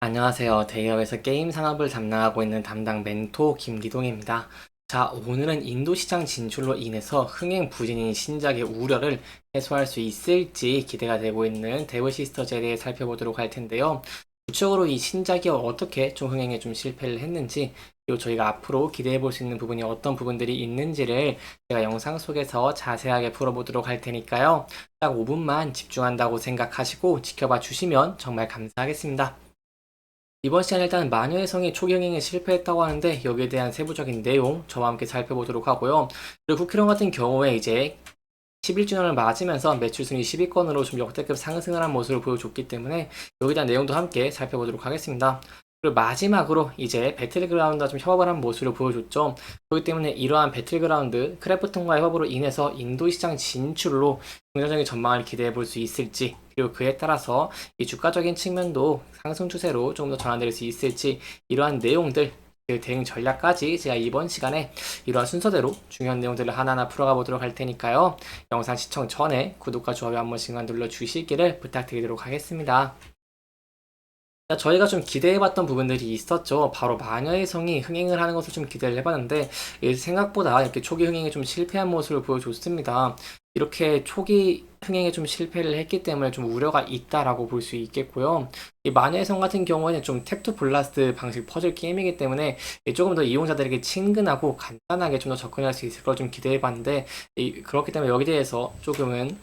안녕하세요. 대기업에서 게임 산업을 담당하고 있는 담당 멘토 김기동입니다. 자, 오늘은 인도 시장 진출로 인해서 흥행 부진인 신작의 우려를 해소할 수 있을지 기대가 되고 있는 데브 시스터즈에 대해 살펴보도록 할 텐데요. 구체적으로 이 신작이 어떻게 좀 흥행에 좀 실패를 했는지, 그리고 저희가 앞으로 기대해 볼 수 있는 부분이 어떤 부분들이 있는지를 제가 영상 속에서 자세하게 풀어보도록 할 테니까요. 딱 5분만 집중한다고 생각하시고 지켜봐 주시면 정말 감사하겠습니다. 이번 시간에 일단 마녀의 성이 초기 흥행에 실패했다고 하는데 여기에 대한 세부적인 내용 저와 함께 살펴보도록 하고요. 그리고 쿠키런 같은 경우에 이제 11주년을 맞으면서 매출 순위 10위권으로 좀 역대급 상승을 한 모습을 보여줬기 때문에 여기에 대한 내용도 함께 살펴보도록 하겠습니다. 그리고 마지막으로 이제 배틀그라운드와 좀 협업을 한 모습을 보여줬죠. 그렇기 때문에 이러한 배틀그라운드 크래프톤과의 협업으로 인해서 인도 시장 진출로 긍정적인 전망을 기대해 볼 수 있을지, 그리고 그에 따라서 이 주가적인 측면도 상승 추세로 조금 더 전환될 수 있을지, 이러한 내용들 그 대응 전략까지 제가 이번 시간에 이러한 순서대로 중요한 내용들을 하나하나 풀어가 보도록 할 테니까요. 영상 시청 전에 구독과 좋아요 한 번씩만 눌러주시기를 부탁드리도록 하겠습니다. 저희가 좀 기대해봤던 부분들이 있었죠. 바로 마녀의 성이 흥행을 하는 것을 좀 기대를 해봤는데 생각보다 이렇게 초기 흥행에 좀 실패한 모습을 보여줬습니다. 이렇게 초기 흥행에 좀 실패를 했기 때문에 좀 우려가 있다라고 볼 수 있겠고요. 이 마녀의 성 같은 경우에는 좀 탭투 블라스트 방식 퍼즐 게임이기 때문에 조금 더 이용자들에게 친근하고 간단하게 좀 더 접근할 수 있을 걸 좀 기대해봤는데 그렇기 때문에 여기 대해서 조금은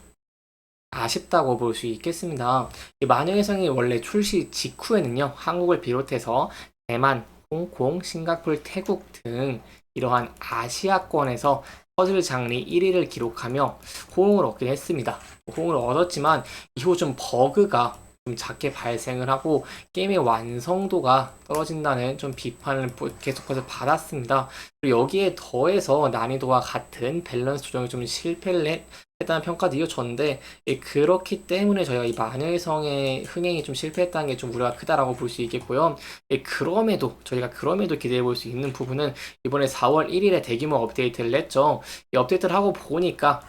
아쉽다고 볼 수 있겠습니다. 이 마녀의 성이 원래 출시 직후에는요, 한국을 비롯해서 대만, 홍콩, 싱가폴, 태국 등 이러한 아시아권에서 퍼즐 장르 1위를 기록하며 호응을 얻긴 했습니다. 호응을 얻었지만 이후 좀 버그가 좀 작게 발생을 하고 게임의 완성도가 떨어진다는 좀 비판을 계속해서 받았습니다. 그리고 여기에 더해서 난이도와 같은 밸런스 조정이 좀 실패를 했다는 평가도 이어졌는데 그렇기 때문에 저희가 이 마녀의 성의 흥행이 좀 실패했다는 게 좀 우려가 크다라고 볼 수 있겠고요. 그럼에도 저희가 그럼에도 기대해 볼 수 있는 부분은 이번에 4월 1일에 대규모 업데이트를 냈죠. 이 업데이트를 하고 보니까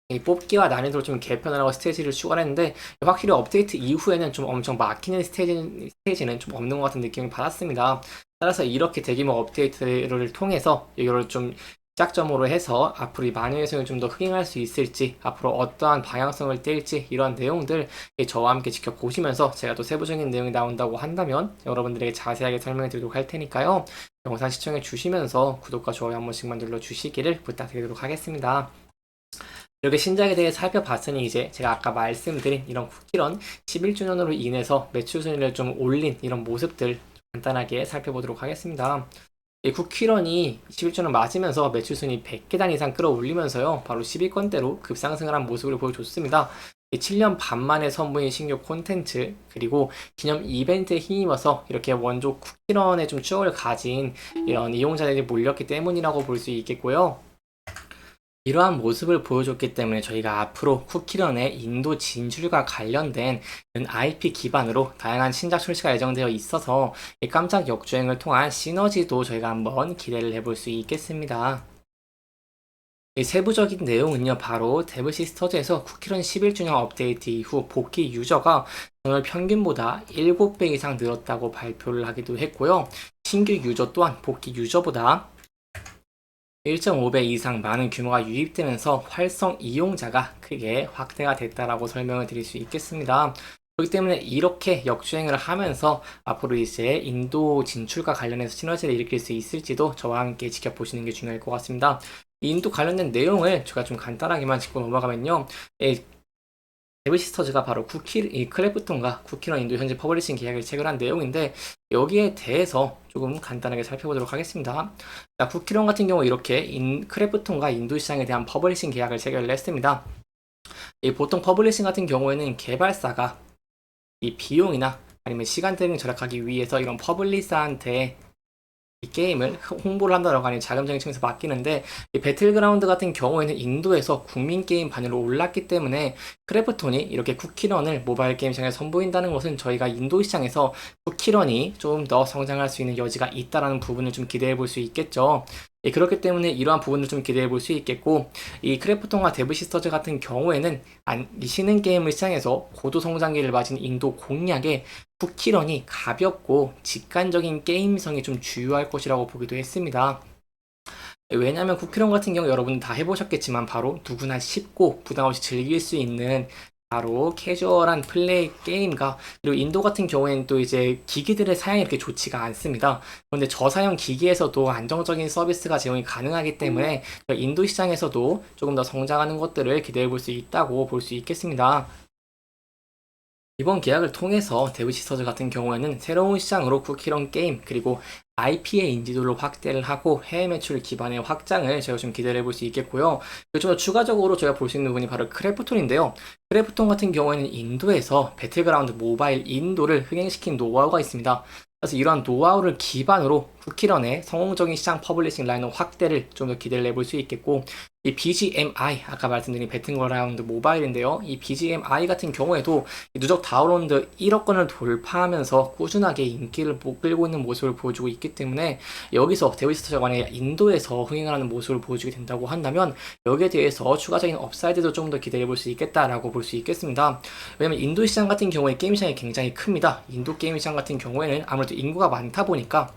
이 뽑기와 난이도를 좀 개편을 하고 스테이지를 추가를 했는데 확실히 업데이트 이후에는 좀 엄청 막히는 스테이지는 좀 없는 것 같은 느낌을 받았습니다. 따라서 이렇게 대규모 업데이트를 통해서 이거를 좀 시작점으로 해서 앞으로 이 마녀의 성을 좀 더 흑행할 수 있을지, 앞으로 어떠한 방향성을 띨지, 이런 내용들 저와 함께 지켜보시면서 제가 또 세부적인 내용이 나온다고 한다면 여러분들에게 자세하게 설명해 드리도록 할 테니까요. 영상 시청해 주시면서 구독과 좋아요 한 번씩만 눌러주시기를 부탁드리도록 하겠습니다. 이렇게 신작에 대해 살펴봤으니 이제 제가 아까 말씀드린 이런 쿠키런 11주년으로 인해서 매출 순위를 좀 올린 이런 모습들 간단하게 살펴보도록 하겠습니다. 이 쿠키런이 11주년 맞으면서 매출 순위 100계단 이상 끌어올리면서요, 바로 10위권대로 급상승을 한 모습을 보여줬습니다. 7년 반 만에 선보인 신규 콘텐츠, 그리고 기념 이벤트에 힘입어서 이렇게 원조 쿠키런의 좀 추억을 가진 이런 이용자들이 몰렸기 때문이라고 볼 수 있겠고요. 이러한 모습을 보여줬기 때문에 저희가 앞으로 쿠키런의 인도 진출과 관련된 IP 기반으로 다양한 신작 출시가 예정되어 있어서 이 깜짝 역주행을 통한 시너지도 저희가 한번 기대를 해볼 수 있겠습니다. 이 세부적인 내용은요, 바로 데브 시스터즈에서 쿠키런 11주년 업데이트 이후 복귀 유저가 전월 평균보다 7배 이상 늘었다고 발표를 하기도 했고요. 신규 유저 또한 복귀 유저보다 1.5배 이상 많은 규모가 유입되면서 활성 이용자가 크게 확대가 됐다라고 설명을 드릴 수 있겠습니다. 그렇기 때문에 이렇게 역주행을 하면서 앞으로 이제 인도 진출과 관련해서 시너지를 일으킬 수 있을지도 저와 함께 지켜보시는 게 중요할 것 같습니다. 인도 관련된 내용을 제가 좀 간단하게만 짚고 넘어가면요. 데브시스터즈가 바로 이 클래프톤과 쿠키런 인도 현재 퍼블리싱 계약을 체결한 내용인데 여기에 대해서 조금 간단하게 살펴보도록 하겠습니다. 자, 쿠키런 같은 경우 이렇게 클래프톤과 인도 시장에 대한 퍼블리싱 계약을 체결을 했습니다. 보통 퍼블리싱 같은 경우에는 개발사가 이 비용이나 아니면 시간 등을 절약하기 위해서 이런 퍼블리셔한테 이 게임을 홍보를 한다라고 하는 자금적인 측면에서 맡기는데 이 배틀그라운드 같은 경우에는 인도에서 국민 게임 반열로 올랐기 때문에 크래프톤이 이렇게 쿠키런을 모바일 게임 시장에 선보인다는 것은 저희가 인도 시장에서 쿠키런이 좀 더 성장할 수 있는 여지가 있다라는 부분을 좀 기대해 볼 수 있겠죠. 예, 그렇기 때문에 이러한 부분을 좀 기대해 볼 수 있겠고, 이 크래프톤과 데브 시스터즈 같은 경우에는 이 신흥 게임을 시장에서 고도 성장기를 맞은 인도 공략에 쿠키런이 가볍고 직관적인 게임성이 좀 주요할 것이라고 보기도 했습니다. 왜냐하면 쿠키런 같은 경우 여러분 다 해보셨겠지만 바로 누구나 쉽고 부담 없이 즐길 수 있는 바로 캐주얼한 플레이 게임과, 그리고 인도 같은 경우에는 또 이제 기기들의 사양이 이렇게 좋지가 않습니다. 그런데 저사양 기기에서도 안정적인 서비스가 제공이 가능하기 때문에 인도 시장에서도 조금 더 성장하는 것들을 기대해 볼 수 있다고 볼 수 있겠습니다. 이번 계약을 통해서 데브시스터즈 같은 경우에는 새로운 시장으로 쿠키런 게임 그리고 IP의 인지도를 확대를 하고 해외 매출 기반의 확장을 제가 좀 기대를 해볼 수 있겠고요. 그리고 좀 더 추가적으로 저희가 볼 수 있는 부분이 바로 크래프톤인데요. 크래프톤 같은 경우에는 인도에서 배틀그라운드 모바일 인도를 흥행시킨 노하우가 있습니다. 그래서 이러한 노하우를 기반으로 쿠키런의 성공적인 시장 퍼블리싱 라인업 확대를 좀 더 기대를 해볼 수 있겠고, 이 BGMI, 아까 말씀드린 배틀그라운드 모바일인데요. 이 BGMI 같은 경우에도 누적 다운로드 1억 건을 돌파하면서 꾸준하게 인기를 끌고 있는 모습을 보여주고 있기 때문에, 여기서 데브시스터가 만약에 인도에서 흥행을 하는 모습을 보여주게 된다고 한다면 여기에 대해서 추가적인 업사이드도 좀 더 기대해 볼 수 있겠다라고 볼 수 있겠습니다. 왜냐면 인도 시장 같은 경우에 게임 시장이 굉장히 큽니다. 인도 게임 시장 같은 경우에는 아무래도 인구가 많다 보니까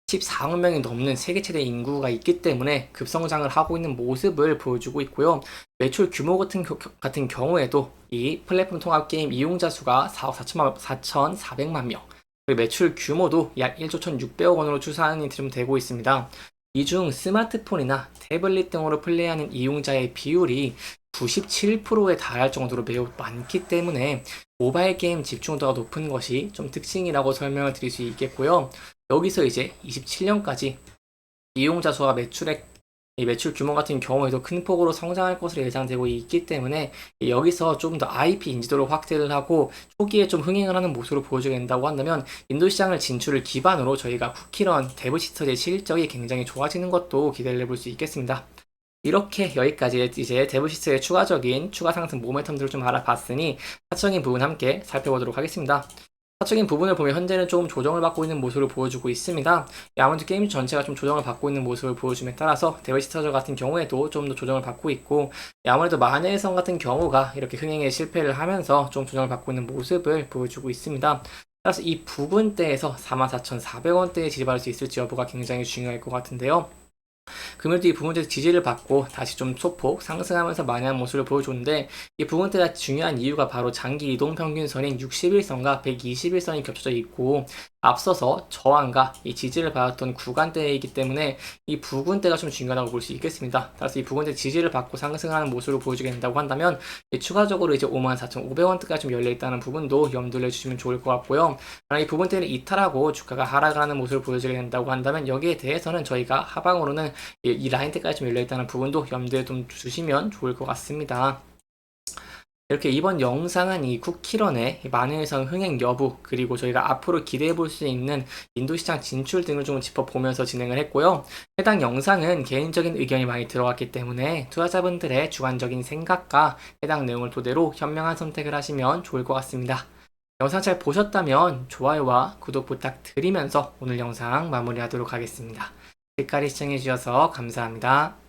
14억 명이 넘는 세계 최대 인구가 있기 때문에 급성장을 하고 있는 모습을 보여주고 있고요. 매출 규모 같은 경우에도 이 플랫폼 통합 게임 이용자 수가 4억 4,400만 명, 그리고 매출 규모도 약 1조 1,600억 원으로 추산이 좀 되고 있습니다. 이 중 스마트폰이나 태블릿 등으로 플레이하는 이용자의 비율이 97%에 달할 정도로 매우 많기 때문에 모바일 게임 집중도가 높은 것이 좀 특징이라고 설명을 드릴 수 있겠고요. 여기서 이제 27년까지 이용자 수와 이 매출 규모 같은 경우에도 큰 폭으로 성장할 것으로 예상되고 있기 때문에 여기서 좀 더 IP 인지도를 확대를 하고 초기에 좀 흥행을 하는 모습으로 보여주게 된다고 한다면 인도 시장을 진출을 기반으로 저희가 쿠키런 데브시스터즈의 실적이 굉장히 좋아지는 것도 기대를 해볼 수 있겠습니다. 이렇게 여기까지 이제 데브시스의 추가 상승 모멘텀들을 좀 알아봤으니 사적인 부분 함께 살펴보도록 하겠습니다. 사적인 부분을 보면 현재는 조금 조정을 받고 있는 모습을 보여주고 있습니다. 아무래도 게임 전체가 좀 조정을 받고 있는 모습을 보여줌에 따라서 데브시스터즈 같은 경우에도 좀 더 조정을 받고 있고, 아무래도 마녀의성 같은 경우가 이렇게 흥행에 실패를 하면서 좀 조정을 받고 있는 모습을 보여주고 있습니다. 따라서 이 부분대에서 44,400원대에 지지받을 수 있을지 여부가 굉장히 중요할 것 같은데요. 금요일도 이 부분대에서 지지를 받고 다시 좀 소폭 상승하면서 만회한 모습을 보여줬는데, 이 부분대가 중요한 이유가 바로 장기 이동평균선인 61선과 121선이 겹쳐져 있고 앞서서 저항과 이 지지를 받았던 구간대이기 때문에 이 부분대가 좀 중요하다고 볼 수 있겠습니다. 따라서 이 부분대 지지를 받고 상승하는 모습을 보여주게 된다고 한다면 추가적으로 이제 54,500원대까지 좀 열려있다는 부분도 염두를 해주시면 좋을 것 같고요. 만약 이 부분대를 이탈하고 주가가 하락하는 모습을 보여주게 된다고 한다면 여기에 대해서는 저희가 하방으로는 이 라인대까지 좀 열려있다는 부분도 염두에 좀 두시면 좋을 것 같습니다. 이렇게 이번 영상은 이 쿠키런의 만회성 흥행 여부, 그리고 저희가 앞으로 기대해 볼 수 있는 인도시장 진출 등을 좀 짚어보면서 진행을 했고요. 해당 영상은 개인적인 의견이 많이 들어갔기 때문에 투자자분들의 주관적인 생각과 해당 내용을 토대로 현명한 선택을 하시면 좋을 것 같습니다. 영상 잘 보셨다면 좋아요와 구독 부탁드리면서 오늘 영상 마무리하도록 하겠습니다. 끝까지 시청해주셔서 감사합니다.